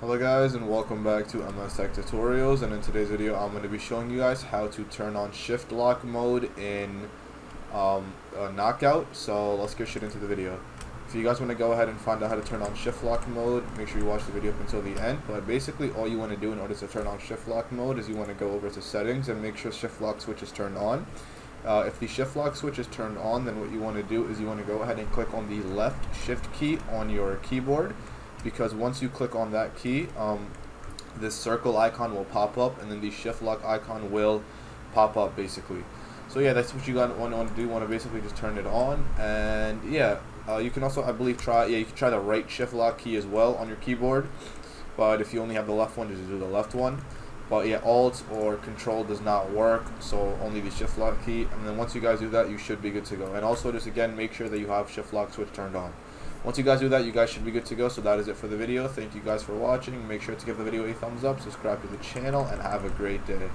Hello guys, and welcome back to MS Tech Tutorials, and in today's video I'm going to be showing you guys how to turn on shift lock mode in Knockout. So let's get straight into the video. If you guys want to go ahead and find out how to turn on shift lock mode, make sure you watch the video up until the end. But basically all you want to do in order to turn on shift lock mode is you want to go over to settings and make sure shift lock switch is turned on. If the shift lock switch is turned on, then what you want to do is you want to go ahead and click on the left shift key on your keyboard, because once you click on that key, this circle icon will pop up, and then the shift lock icon will pop up basically. So yeah, that's what you want to do. You want to basically just turn it on, and yeah, you can also, I believe, you can try the right shift lock key as well on your keyboard, but if you only have the left one, just do the left one. But yeah, Alt or Control does not work, so only the shift lock key, and then once you guys do that, you should be good to go. And also, just again, make sure that you have shift lock switch turned on. Once you guys do that, you guys should be good to go. So that is it for the video. Thank you guys for watching. Make sure to give the video a thumbs up, subscribe to the channel, and have a great day.